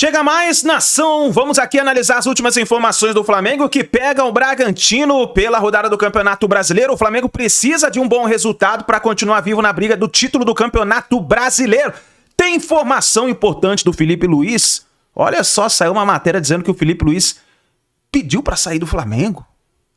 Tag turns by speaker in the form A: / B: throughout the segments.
A: Chega mais, nação! Vamos aqui analisar as últimas informações do Flamengo que pegam o Bragantino pela rodada do Campeonato Brasileiro. O Flamengo precisa de um bom resultado para continuar vivo na briga do título do Campeonato Brasileiro. Tem informação importante do Felipe Luiz. Olha só, saiu uma matéria dizendo que o Felipe Luiz pediu para sair do Flamengo.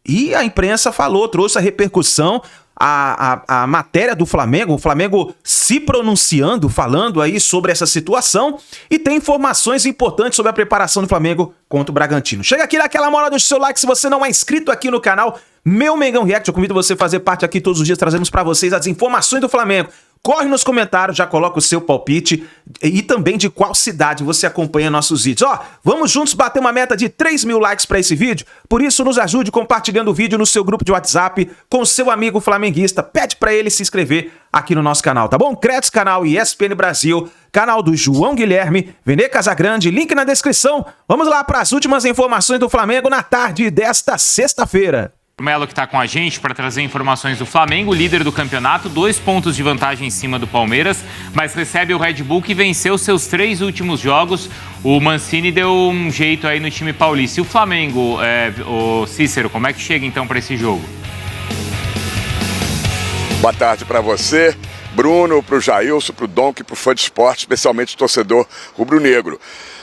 A: E a imprensa falou, trouxe a repercussão, a matéria do Flamengo, o Flamengo se pronunciando, falando aí sobre essa situação, e tem informações importantes sobre a preparação do Flamengo contra o Bragantino. Chega aqui naquela moral do seu like, se você não é inscrito aqui no canal Meu Mengão React, eu convido você a fazer parte aqui todos os dias, trazemos para vocês as informações do Flamengo. Corre nos comentários, já coloca o seu palpite e também de qual cidade você acompanha nossos vídeos. Ó, vamos juntos bater uma meta de 3 mil likes para esse vídeo, por isso nos ajude compartilhando o vídeo no seu grupo de WhatsApp com seu amigo flamenguista. Pede para ele se inscrever aqui no nosso canal, tá bom? Credits Canal e ESPN Brasil, canal do João Guilherme, Vene Casagrande, link na descrição. Vamos lá para as últimas informações do Flamengo na tarde desta sexta-feira.
B: O Melo que está com a gente para trazer informações do Flamengo, líder do campeonato, 2 pontos de vantagem em cima do Palmeiras, mas recebe o Red Bull que venceu seus 3 últimos jogos. O Mancini deu um jeito aí no time paulista. E o Flamengo, o Cícero, como é que chega então para esse jogo?
C: Boa tarde para você, Bruno, para o Jailson, para o Donk, para o fã de esporte, especialmente o torcedor rubro-negro.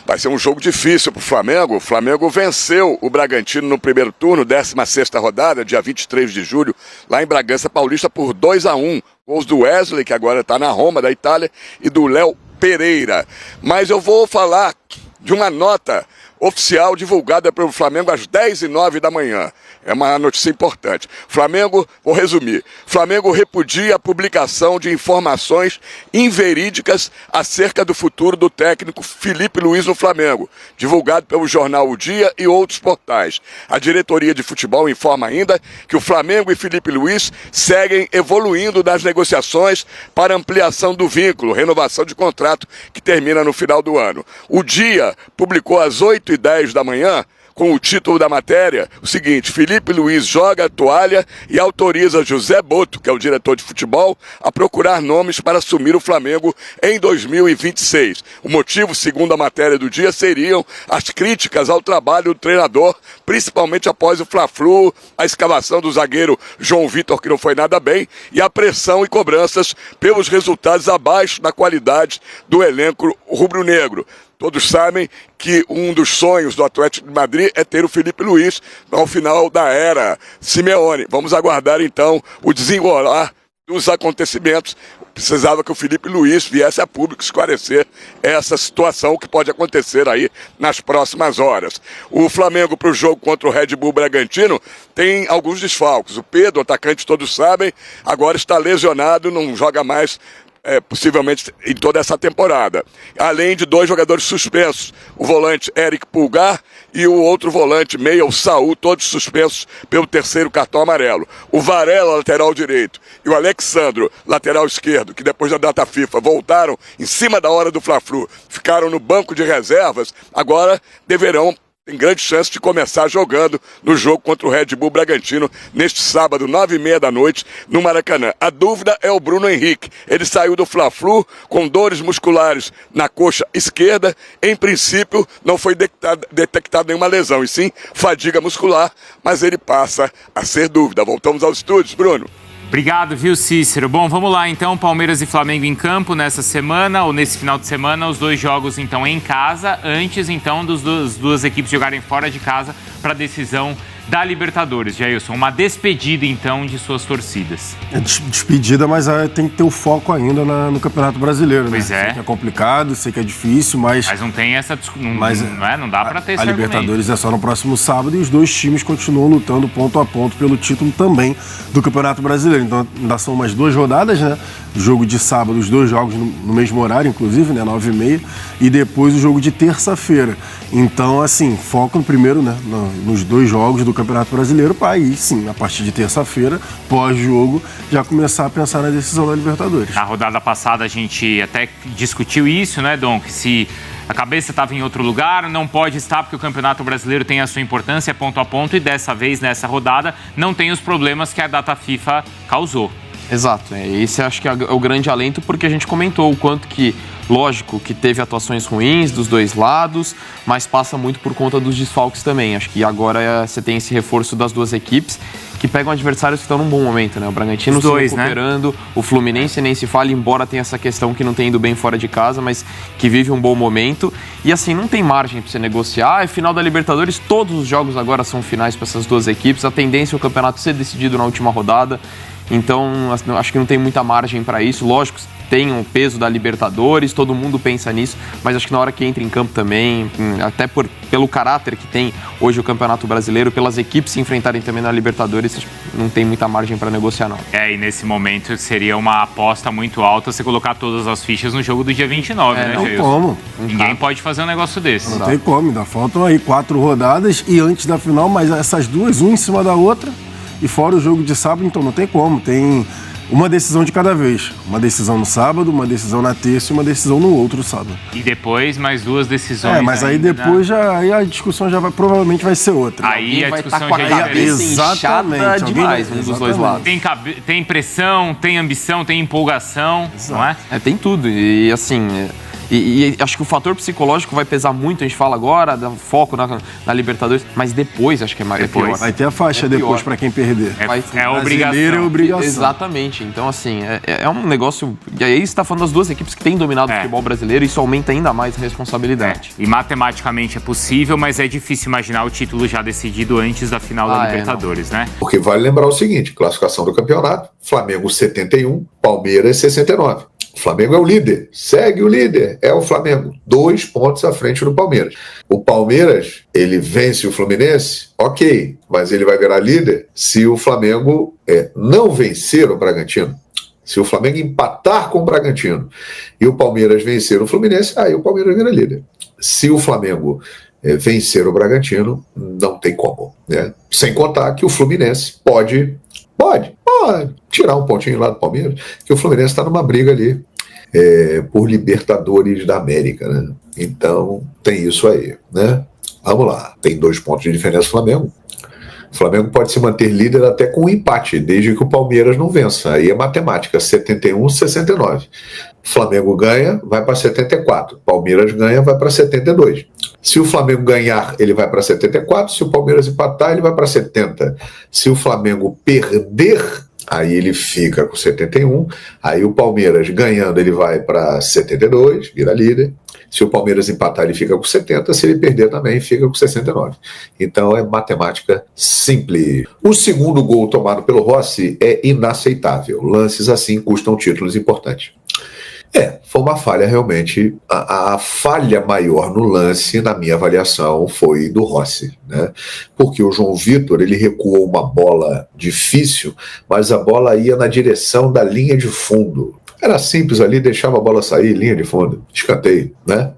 C: Vai ser um jogo difícil para o Flamengo. O Flamengo venceu o Bragantino no primeiro turno, 16ª rodada, dia 23 de julho, lá em Bragança Paulista, por 2-1. Gols do Wesley, que agora está na Roma, da Itália, e do Léo Pereira. Mas eu vou falar de uma nota oficial divulgada pelo Flamengo às 10h09 da manhã. É uma notícia importante. Flamengo, vou resumir, Flamengo repudia a publicação de informações inverídicas acerca do futuro do técnico Felipe Luiz no Flamengo, divulgado pelo jornal O Dia e outros portais. A diretoria de futebol informa ainda que o Flamengo e Felipe Luiz seguem evoluindo nas negociações para ampliação do vínculo, renovação de contrato que termina no final do ano. O Dia publicou às 8h10 da manhã, com o título da matéria, o seguinte: Felipe Luiz joga a toalha e autoriza José Boto, que é o diretor de futebol, a procurar nomes para assumir o Flamengo em 2026. O motivo, segundo a matéria do Dia, seriam as críticas ao trabalho do treinador, principalmente após o Fla-Flu, a escalação do zagueiro João Vitor, que não foi nada bem, e a pressão e cobranças pelos resultados abaixo da qualidade do elenco rubro-negro. Todos sabem que um dos sonhos do Atlético de Madrid é ter o Felipe Luiz ao final da era Simeone. Vamos aguardar então o desenrolar dos acontecimentos. Precisava que o Felipe Luiz viesse a público esclarecer essa situação que pode acontecer aí nas próximas horas. O Flamengo, para o jogo contra o Red Bull Bragantino, tem alguns desfalques. O Pedro, atacante, todos sabem, agora está lesionado, não joga mais possivelmente em toda essa temporada. Além de 2 jogadores suspensos, o volante Eric Pulgar e o outro volante meia, o Saul, todos suspensos pelo 3º cartão amarelo. O Varela, lateral direito, e o Alexandro, lateral esquerdo, que depois da data FIFA voltaram em cima da hora do Fla-Flu, ficaram no banco de reservas, agora tem grande chance de começar jogando no jogo contra o Red Bull Bragantino neste sábado, 9h30 da noite, no Maracanã. A dúvida é o Bruno Henrique. Ele saiu do Fla-Flu com dores musculares na coxa esquerda. Em princípio, não foi detectada nenhuma lesão, e sim fadiga muscular, mas ele passa a ser dúvida. Voltamos aos estúdios, Bruno.
B: Obrigado, viu, Cícero? Bom, vamos lá então, Palmeiras e Flamengo em campo nessa semana, ou nesse final de semana, os 2 jogos então em casa, antes então das duas equipes jogarem fora de casa para a decisão da Libertadores. Jailson, uma despedida então de suas torcidas.
D: Despedida, mas tem que ter o foco ainda no Campeonato Brasileiro, né?
B: Pois é.
D: Sei que é complicado, sei que é difícil, mas
B: não tem essa... Não dá para ter esse
D: argumento. A Libertadores é só no próximo sábado e os 2 times continuam lutando ponto a ponto pelo título também do Campeonato Brasileiro. Então ainda são umas 2 rodadas, né? Jogo de sábado, os 2 jogos no mesmo horário, inclusive, né? 9h30, e depois o jogo de terça-feira. Então, assim, foco no primeiro, né? Nos 2 jogos do Campeonato Brasileiro, para aí sim, a partir de terça-feira, pós-jogo, já começar a pensar na decisão da Libertadores.
B: Na rodada passada a gente até discutiu isso, né, Dom? Que se a cabeça estava em outro lugar, não pode estar porque o Campeonato Brasileiro tem a sua importância, é ponto a ponto, e dessa vez, nessa rodada, não tem os problemas que a data FIFA causou.
E: Exato, esse acho que é o grande alento, porque a gente comentou o quanto que Lógico que teve atuações ruins dos dois lados, mas passa muito por conta dos desfalques também. Acho que agora você tem esse reforço das duas equipes que pegam adversários que estão num bom momento, né? O Bragantino se recuperando, né? O Fluminense nem se fala, embora tenha essa questão que não tem ido bem fora de casa, mas que vive um bom momento. E assim, não tem margem para você negociar. É final da Libertadores, todos os jogos agora são finais para essas duas equipes. A tendência é o campeonato ser decidido na última rodada. Então, acho que não tem muita margem para isso. Lógico, tem o peso da Libertadores, todo mundo pensa nisso, mas acho que na hora que entra em campo também, até pelo caráter que tem hoje o Campeonato Brasileiro, pelas equipes se enfrentarem também na Libertadores, não tem muita margem para negociar, não.
B: E nesse momento seria uma aposta muito alta você colocar todas as fichas no jogo do dia 29, né,
D: Não
B: Jailson?
D: como.
B: Ninguém pode fazer um negócio desse.
D: Não tem como, ainda faltam aí 4 rodadas e antes da final, mas essas duas, uma em cima da outra, e fora o jogo de sábado, então não tem como. Tem uma decisão de cada vez. Uma decisão no sábado, uma decisão na terça e uma decisão no outro sábado.
B: E depois mais 2 decisões.
D: Mas aí depois aí a discussão provavelmente vai ser outra.
B: Aí a
E: vai
B: discussão
E: estar com a
B: já é
E: cabeça inchada demais, um dos dois lados.
B: Tem pressão, tem ambição, tem empolgação, não é?
E: Tem tudo. E assim... E acho que o fator psicológico vai pesar muito, a gente fala agora, dá foco na Libertadores, mas depois acho que é mais pior.
D: Vai ter a faixa depois para quem perder.
B: É obrigação.
D: É obrigação.
E: Exatamente. Então, assim, é um negócio... E aí você está falando das duas equipes que têm dominado o futebol brasileiro, e isso aumenta ainda mais a responsabilidade.
B: E matematicamente é possível, mas é difícil imaginar o título já decidido antes da final da Libertadores, né?
F: Porque vale lembrar o seguinte, classificação do campeonato, Flamengo 71, Palmeiras 69. O Flamengo é o líder, segue o líder, é o Flamengo, 2 pontos à frente do Palmeiras. O Palmeiras, ele vence o Fluminense, ok, mas ele vai virar líder se o Flamengo não vencer o Bragantino. Se o Flamengo empatar com o Bragantino e o Palmeiras vencer o Fluminense, aí o Palmeiras vira líder. Se o Flamengo vencer o Bragantino, não tem como, né? Sem contar que o Fluminense pode tirar um pontinho lá do Palmeiras, que o Fluminense está numa briga ali por Libertadores da América, né? Então tem isso aí, né? Vamos lá, tem 2 pontos de diferença do Flamengo. O Flamengo pode se manter líder até com um empate, desde que o Palmeiras não vença. Aí é matemática, 71, 69. O Flamengo ganha, vai para 74. Palmeiras ganha, vai para 72. Se o Flamengo ganhar, ele vai para 74. Se o Palmeiras empatar, ele vai para 70. Se o Flamengo perder, aí ele fica com 71. Aí o Palmeiras ganhando, ele vai para 72, vira líder. Se o Palmeiras empatar, ele fica com 70. Se ele perder também, fica com 69. Então é matemática simples. O segundo gol tomado pelo Rossi é inaceitável. Lances assim custam títulos importantes. Foi uma falha realmente. A falha maior no lance, na minha avaliação, foi do Rossi, né? Porque o João Vitor, ele recuou uma bola difícil, mas a bola ia na direção da linha de fundo. Era simples ali, deixava a bola sair, linha de fundo, escanteio, né?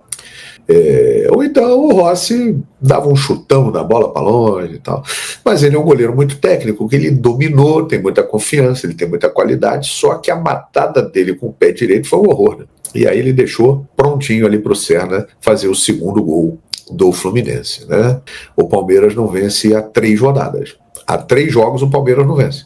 F: Ou então o Rossi dava um chutão na bola para longe e tal. Mas ele é um goleiro muito técnico, que ele dominou, tem muita confiança, ele tem muita qualidade, só que a matada dele com o pé direito foi um horror, né? E aí ele deixou prontinho ali para o Serna fazer o segundo gol do Fluminense, né? O Palmeiras não vence há 3 rodadas. Há 3 jogos o Palmeiras não vence.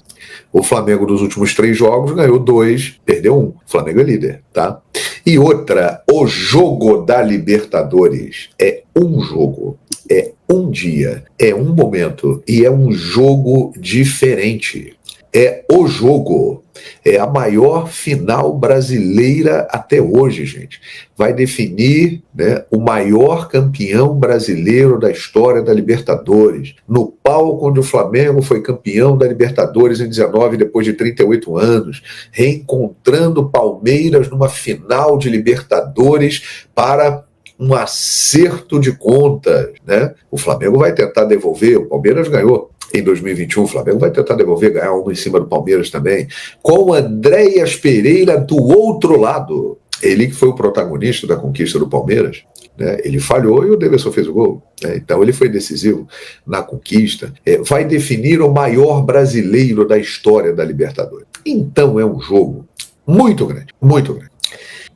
F: O Flamengo dos últimos 3 jogos ganhou 2, perdeu 1. O Flamengo é líder, tá? E outra, o jogo da Libertadores é um jogo, é um dia, é um momento e é um jogo diferente. É o jogo, é a maior final brasileira até hoje, gente. Vai definir, né, o maior campeão brasileiro da história da Libertadores. No palco onde o Flamengo foi campeão da Libertadores em 19, depois de 38 anos, reencontrando Palmeiras numa final de Libertadores para um acerto de contas, né? O Flamengo vai tentar devolver, o Palmeiras ganhou em 2021, o Flamengo vai tentar devolver, ganhar uma em cima do Palmeiras também, com Andréas Pereira do outro lado. Ele que foi o protagonista da conquista do Palmeiras, né? Ele falhou e o Davidson fez o gol, né? Então ele foi decisivo na conquista. Vai definir o maior brasileiro da história da Libertadores. Então é um jogo muito grande, muito grande.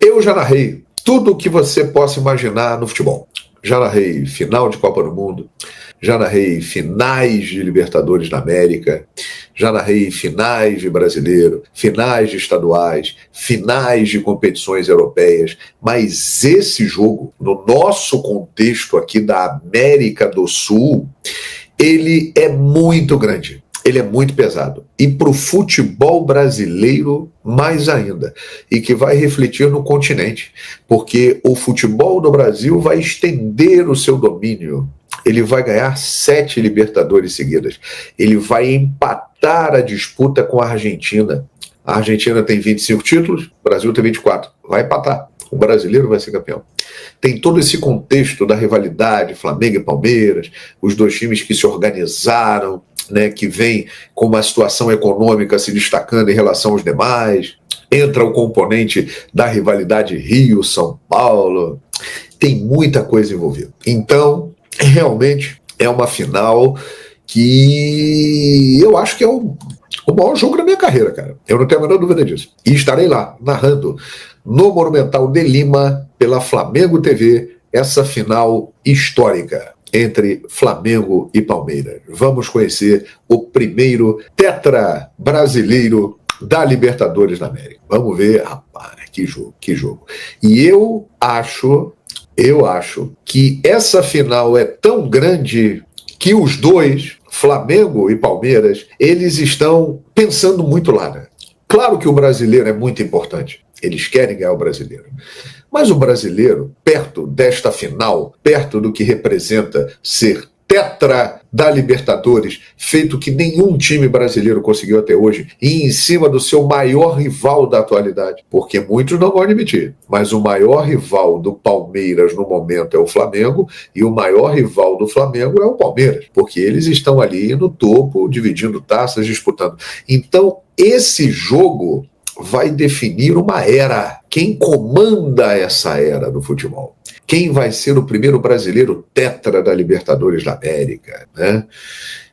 F: Eu já narrei tudo o que você possa imaginar no futebol. Já narrei final de Copa do Mundo, já narrei finais de Libertadores da América, já narrei finais de brasileiro, finais de estaduais, finais de competições europeias, mas esse jogo, no nosso contexto aqui da América do Sul, ele é muito grande. Ele é muito pesado. E para o futebol brasileiro, mais ainda. E que vai refletir no continente. Porque o futebol do Brasil vai estender o seu domínio. Ele vai ganhar 7 Libertadores seguidas. Ele vai empatar a disputa com a Argentina. A Argentina tem 25 títulos, o Brasil tem 24. Vai empatar. O brasileiro vai ser campeão. Tem todo esse contexto da rivalidade, Flamengo e Palmeiras, os dois times que se organizaram, né, que vem com uma situação econômica se destacando em relação aos demais. Entra o componente da rivalidade Rio-São Paulo. Tem muita coisa envolvida. Então, realmente, é uma final que eu acho que é o maior jogo da minha carreira, cara. Eu não tenho a menor dúvida disso. E estarei lá, narrando no Monumental de Lima, pela Flamengo TV, essa final histórica entre Flamengo e Palmeiras. Vamos conhecer o primeiro tetra brasileiro da Libertadores da América. Vamos ver, rapaz, que jogo. E eu acho que essa final é tão grande que os dois, Flamengo e Palmeiras, eles estão pensando muito lá, né? Claro que o brasileiro é muito importante. Eles querem ganhar o brasileiro. Mas o brasileiro, perto desta final, perto do que representa ser tetra da Libertadores, feito que nenhum time brasileiro conseguiu até hoje, e em cima do seu maior rival da atualidade, porque muitos não vão admitir, mas o maior rival do Palmeiras no momento é o Flamengo, e o maior rival do Flamengo é o Palmeiras, porque eles estão ali no topo, dividindo taças, disputando. Então, esse jogo vai definir uma era. Quem comanda essa era do futebol? Quem vai ser o primeiro brasileiro tetra da Libertadores da América, né?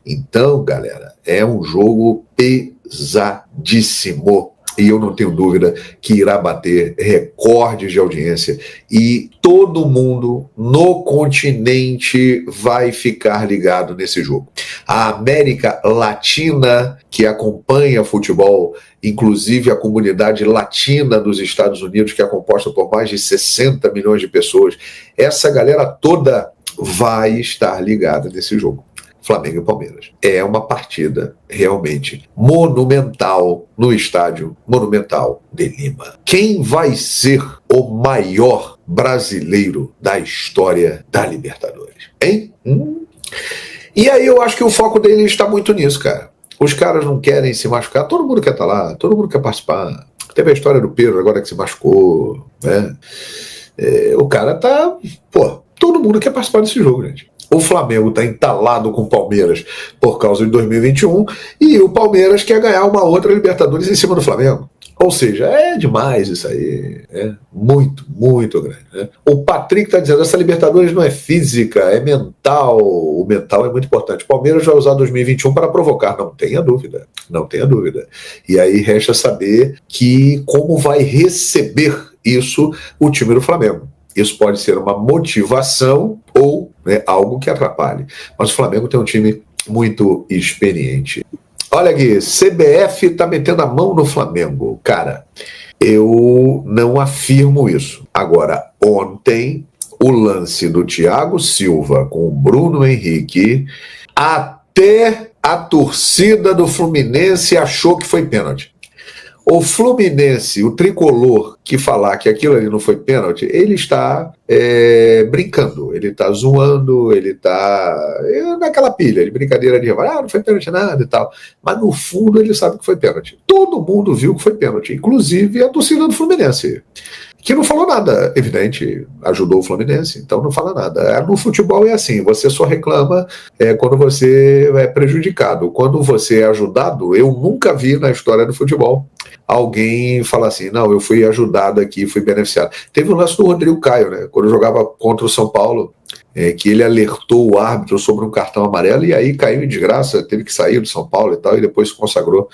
F: Então, galera, é um jogo pesadíssimo. E eu não tenho dúvida que irá bater recordes de audiência. E todo mundo no continente vai ficar ligado nesse jogo. A América Latina, que acompanha futebol, inclusive a comunidade latina dos Estados Unidos, que é composta por mais de 60 milhões de pessoas, essa galera toda vai estar ligada nesse jogo. Flamengo e Palmeiras. É uma partida realmente monumental no estádio Monumental de Lima. Quem vai ser o maior brasileiro da história da Libertadores? Hein? E aí eu acho que o foco dele está muito nisso, cara. Os caras não querem se machucar, todo mundo quer estar lá, todo mundo quer participar. Teve a história do Pedro agora que se machucou, né? O cara tá... todo mundo quer participar desse jogo, gente. O Flamengo está entalado com o Palmeiras por causa de 2021 e o Palmeiras quer ganhar uma outra Libertadores em cima do Flamengo. Ou seja, é demais isso aí. É muito, muito grande, né? O Patrick está dizendo, essa Libertadores não é física, é mental. O mental é muito importante. O Palmeiras vai usar 2021 para provocar, não tenha dúvida. Não tenha dúvida. E aí resta saber como vai receber isso o time do Flamengo. Isso pode ser uma motivação ou algo que atrapalhe. Mas o Flamengo tem um time muito experiente. Olha aqui, CBF está metendo a mão no Flamengo. Cara, eu não afirmo isso. Agora, ontem, o lance do Thiago Silva com o Bruno Henrique, até a torcida do Fluminense achou que foi pênalti. O Fluminense, o tricolor, que falar que aquilo ali não foi pênalti, ele está brincando, ele está zoando, ele está naquela pilha de brincadeira de não foi pênalti nada e tal. Mas no fundo ele sabe que foi pênalti. Todo mundo viu que foi pênalti, inclusive a torcida do Fluminense, que não falou nada, evidente, ajudou o Fluminense, então não fala nada. No futebol é assim, você só reclama quando você é prejudicado. Quando você é ajudado, eu nunca vi na história do futebol alguém falar assim, não, eu fui ajudado aqui, fui beneficiado. Teve o lance do Rodrigo Caio, né, quando jogava contra o São Paulo, que ele alertou o árbitro sobre um cartão amarelo e aí caiu em desgraça, teve que sair do São Paulo e tal, e depois se consagrou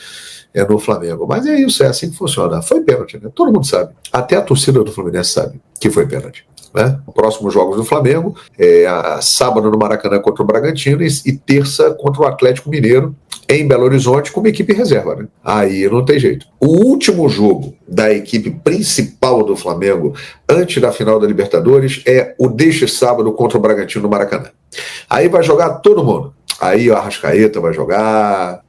F: no Flamengo. Mas é isso, é assim que funciona. Foi pênalti, né? Todo mundo sabe. Até a torcida do Fluminense sabe que foi pênalti. né? Próximos jogos do Flamengo, sábado no Maracanã contra o Bragantino e terça contra o Atlético Mineiro em Belo Horizonte com uma equipe reserva, né? Aí não tem jeito. O último jogo da equipe principal do Flamengo antes da final da Libertadores é o deste sábado contra o Bragantino no Maracanã. Aí vai jogar todo mundo. Aí o Arrascaeta vai jogar,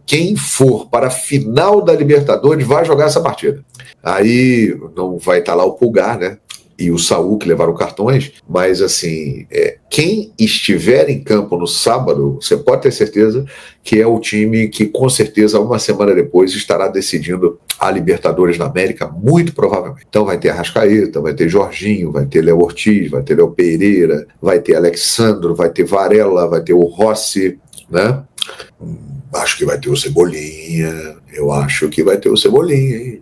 F: quem for para a final da Libertadores vai jogar essa partida. Aí não vai estar lá o Pulgar, né? E o Saúl, que levaram cartões, mas assim, quem estiver em campo no sábado, você pode ter certeza que é o time que com certeza uma semana depois estará decidindo a Libertadores da América, muito provavelmente. Então vai ter Arrascaeta, vai ter Jorginho, vai ter Léo Ortiz, vai ter Léo Pereira, vai ter Alexandro, vai ter Varela, vai ter o Rossi, né? Acho que vai ter o Cebolinha, eu acho que vai ter o Cebolinha, hein?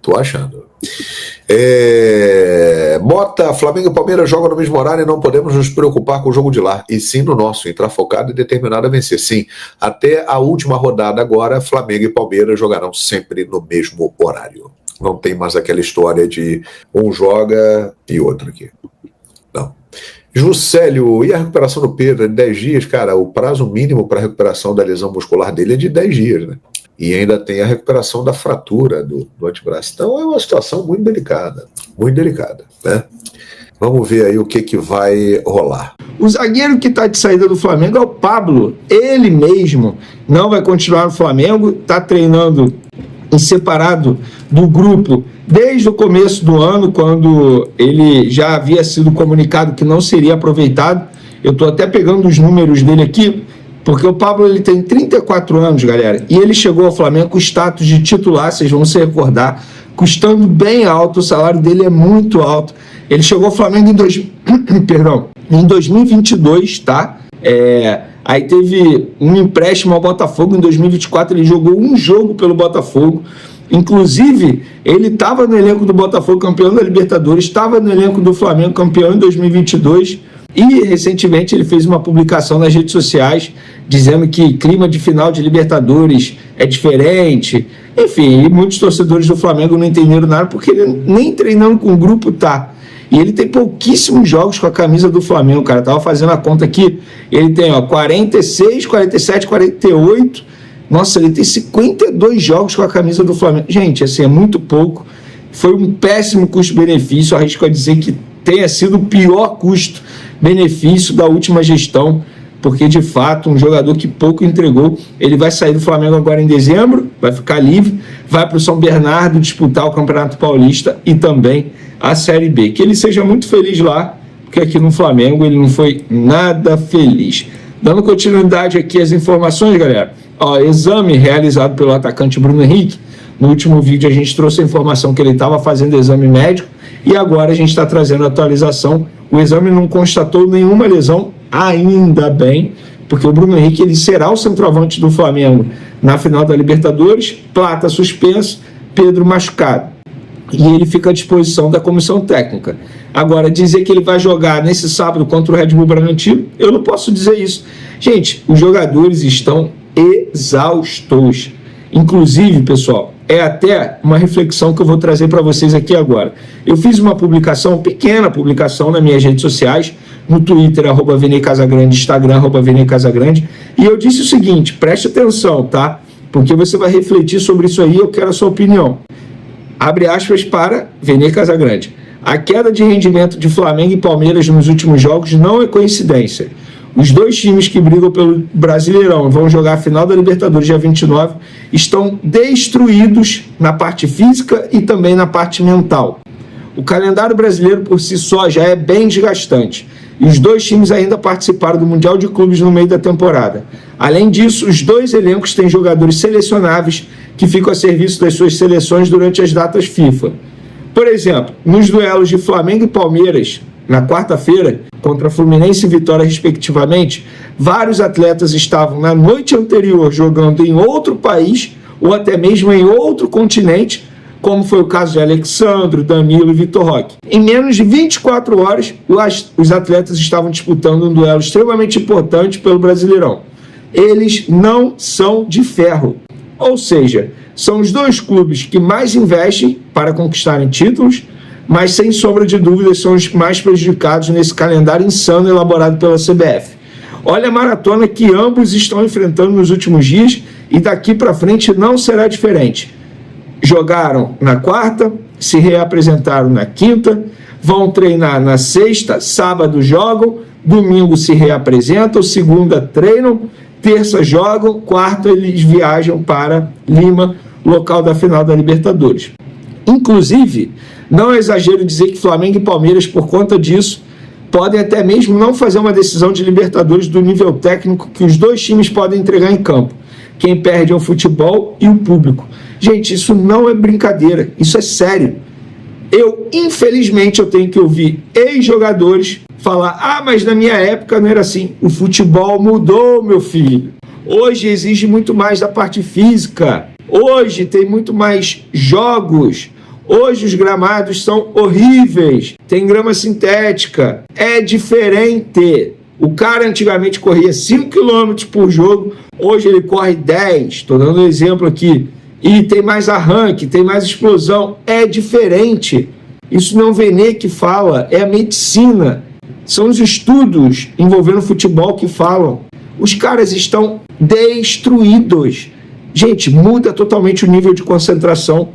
F: Tô achando. Mota, Flamengo e Palmeiras jogam no mesmo horário e não podemos nos preocupar com o jogo de lá, e sim no nosso, entrar focado e determinado a vencer. Sim, até a última rodada agora, Flamengo e Palmeiras jogarão sempre no mesmo horário. Não tem mais aquela história de um joga e outro aqui. Não. Juscelio, e a recuperação do Pedro de 10 dias? Cara, o prazo mínimo para a recuperação da lesão muscular dele é de 10 dias, né? E ainda tem a recuperação da fratura do antebraço. Então é uma situação muito delicada, né? Vamos ver aí o que vai rolar.
G: O zagueiro que está de saída do Flamengo é o Pablo. Ele mesmo não vai continuar no Flamengo, está treinando em separado do grupo desde o começo do ano, quando ele já havia sido comunicado que não seria aproveitado. Eu estou até pegando os números dele aqui, porque o Pablo ele tem 34 anos, galera, e ele chegou ao Flamengo com status de titular, vocês vão se recordar, custando bem alto, o salário dele é muito alto. Ele chegou ao Flamengo em 2022, tá? Aí teve um empréstimo ao Botafogo, em 2024 ele jogou um jogo pelo Botafogo. Inclusive, ele estava no elenco do Botafogo, campeão da Libertadores, estava no elenco do Flamengo, campeão em 2022, e recentemente ele fez uma publicação nas redes sociais dizendo que clima de final de Libertadores é diferente. Enfim, e muitos torcedores do Flamengo não entenderam nada, porque ele nem treinando com o grupo tá. E ele tem pouquíssimos jogos com a camisa do Flamengo, cara. Tava fazendo a conta aqui, ele tem 46, 47, 48... Nossa, ele tem 52 jogos com a camisa do Flamengo. Gente, assim, é muito pouco. Foi um péssimo custo-benefício. Arrisco a dizer que tenha sido o pior custo-benefício da última gestão, porque, de fato, um jogador que pouco entregou. Ele vai sair do Flamengo agora em dezembro, vai ficar livre, vai para o São Bernardo disputar o Campeonato Paulista e também a Série B. Que ele seja muito feliz lá, porque aqui no Flamengo ele não foi nada feliz. Dando continuidade aqui às informações, galera. Exame realizado pelo atacante Bruno Henrique. No último vídeo a gente trouxe a informação que ele estava fazendo exame médico e agora a gente está trazendo a atualização. O exame não constatou nenhuma lesão, ainda bem, porque o Bruno Henrique ele será o centroavante do Flamengo na final da Libertadores. Plata suspenso, Pedro machucado. E ele fica à disposição da comissão técnica. Agora, dizer que ele vai jogar nesse sábado contra o Red Bull Bragantino, eu não posso dizer isso. Gente, os jogadores estão exaustos. Inclusive, pessoal, é até uma reflexão que eu vou trazer para vocês aqui agora. Eu fiz uma publicação, pequena publicação nas minhas redes sociais, no Twitter, @VneiCasagrande, Instagram, @VneiCasagrande, e eu disse o seguinte, preste atenção, tá? Porque você vai refletir sobre isso aí, eu quero a sua opinião. Abre aspas para Vnei Casagrande. A queda de rendimento de Flamengo e Palmeiras nos últimos jogos não é coincidência. Os dois times que brigam pelo Brasileirão e vão jogar a final da Libertadores dia 29 estão destruídos na parte física e também na parte mental. O calendário brasileiro por si só já é bem desgastante e os dois times ainda participaram do Mundial de Clubes no meio da temporada. Além disso, os dois elencos têm jogadores selecionáveis que ficam a serviço das suas seleções durante as datas FIFA. Por exemplo, nos duelos de Flamengo e Palmeiras, na quarta-feira, contra Fluminense e Vitória, respectivamente, vários atletas estavam na noite anterior jogando em outro país ou até mesmo em outro continente, como foi o caso de Alexandro, Danilo e Vitor Roque. Em menos de 24 horas, os atletas estavam disputando um duelo extremamente importante pelo Brasileirão. Eles não são de ferro. Ou seja, são os dois clubes que mais investem para conquistarem títulos, mas sem sombra de dúvidas são os mais prejudicados nesse calendário insano elaborado pela CBF. Olha a maratona que ambos estão enfrentando nos últimos dias e daqui para frente não será diferente. Jogaram na quarta, se reapresentaram na quinta, vão treinar na sexta, sábado jogam, domingo se reapresentam, segunda treinam, terça jogam, quarta eles viajam para Lima, local da final da Libertadores. Inclusive, não é exagero dizer que Flamengo e Palmeiras, por conta disso, podem até mesmo não fazer uma decisão de Libertadores do nível técnico que os dois times podem entregar em campo. Quem perde é o futebol e o público. Gente, isso não é brincadeira, isso é sério. Infelizmente, eu tenho que ouvir ex-jogadores falar: mas na minha época não era assim. O futebol mudou, meu filho. Hoje exige muito mais da parte física. Hoje tem muito mais jogos. Hoje os gramados são horríveis. Tem grama sintética. É diferente. O cara antigamente corria 5 km por jogo. Hoje ele corre 10. Estou dando um exemplo aqui. E tem mais arranque, tem mais explosão. É diferente. Isso não é o Vene que fala, é a medicina. São os estudos envolvendo futebol que falam. Os caras estão destruídos. Gente, muda totalmente o nível de concentração.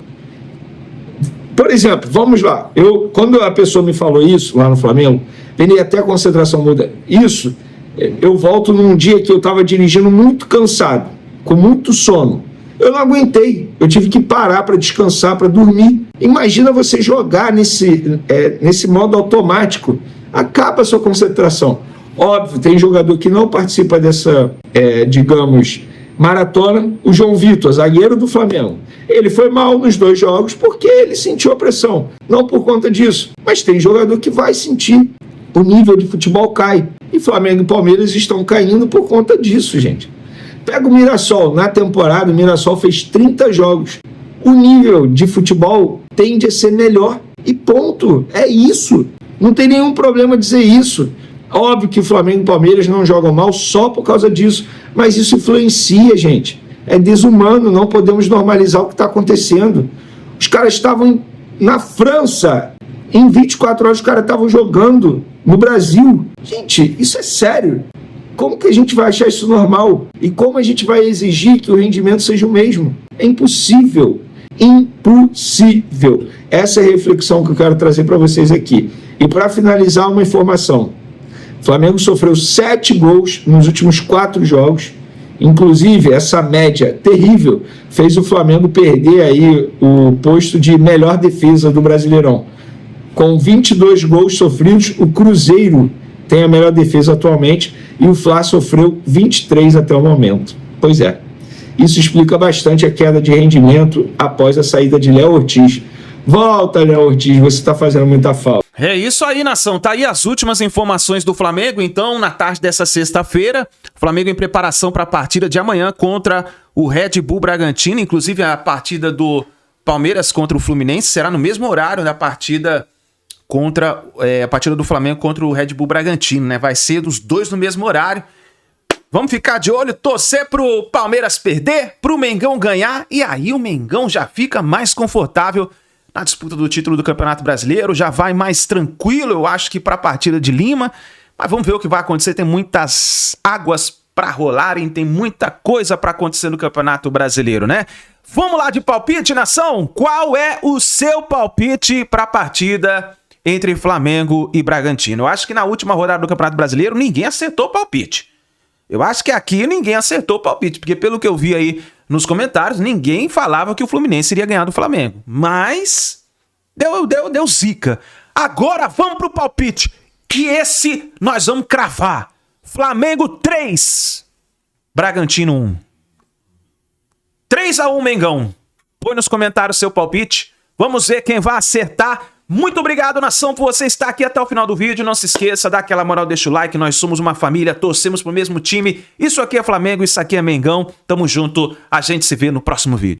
G: Por exemplo, vamos lá. Quando a pessoa me falou isso lá no Flamengo, Vene, até a concentração muda. Isso, eu volto num dia que eu estava dirigindo muito cansado, com muito sono. Eu não aguentei, eu tive que parar para descansar, para dormir. Imagina você jogar nesse modo automático, acaba a sua concentração. Óbvio, tem jogador que não participa dessa, digamos, maratona. O João Vitor, zagueiro do Flamengo, ele foi mal nos 2 jogos porque ele sentiu a pressão, não por conta disso. Mas tem jogador que vai sentir, o nível de futebol cai. E Flamengo e Palmeiras estão caindo por conta disso, gente. Pega o Mirassol, na temporada o Mirassol fez 30 jogos. O nível de futebol tende a ser melhor e ponto. É isso. Não tem nenhum problema dizer isso. Óbvio que o Flamengo e o Palmeiras não jogam mal só por causa disso, mas isso influencia, gente. É desumano, não podemos normalizar o que está acontecendo. Os caras estavam na França, em 24 horas os caras estavam jogando no Brasil. Gente, isso é sério. Como que a gente vai achar isso normal? E como a gente vai exigir que o rendimento seja o mesmo? É impossível. Impossível. Essa é a reflexão que eu quero trazer para vocês aqui. E para finalizar, uma informação. O Flamengo sofreu 7 gols nos últimos 4 jogos. Inclusive, essa média terrível fez o Flamengo perder aí o posto de melhor defesa do Brasileirão. Com 22 gols sofridos, o Cruzeiro tem a melhor defesa atualmente e o Fla sofreu 23 até o momento. Pois é, isso explica bastante a queda de rendimento após a saída de Léo Ortiz. Volta, Léo Ortiz, você está fazendo muita falta.
A: É isso aí, nação. Tá aí as últimas informações do Flamengo. Então, na tarde dessa sexta-feira, o Flamengo em preparação para a partida de amanhã contra o Red Bull Bragantino. Inclusive, a partida do Palmeiras contra o Fluminense será no mesmo horário da partida a partida do Flamengo contra o Red Bull Bragantino, né? Vai ser dos dois no mesmo horário. Vamos ficar de olho, torcer pro Palmeiras perder, pro Mengão ganhar, e aí o Mengão já fica mais confortável na disputa do título do Campeonato Brasileiro, já vai mais tranquilo, eu acho que para a partida de Lima, mas vamos ver o que vai acontecer, tem muitas águas para rolarem, tem muita coisa para acontecer no Campeonato Brasileiro, né? Vamos lá de palpite, nação? Qual é o seu palpite para a partida entre Flamengo e Bragantino? Eu acho que na última rodada do Campeonato Brasileiro ninguém acertou o palpite. Eu acho que aqui ninguém acertou o palpite, porque pelo que eu vi aí nos comentários, ninguém falava que o Fluminense iria ganhar do Flamengo. Mas deu zica. Agora vamos pro palpite, que esse nós vamos cravar. Flamengo 3, Bragantino 1. 3-1, Mengão. Põe nos comentários seu palpite. Vamos ver quem vai acertar. Muito obrigado, nação, por você estar aqui até o final do vídeo. Não se esqueça, dá aquela moral, deixa o like. Nós somos uma família, torcemos pro mesmo time. Isso aqui é Flamengo, isso aqui é Mengão. Tamo junto, a gente se vê no próximo vídeo.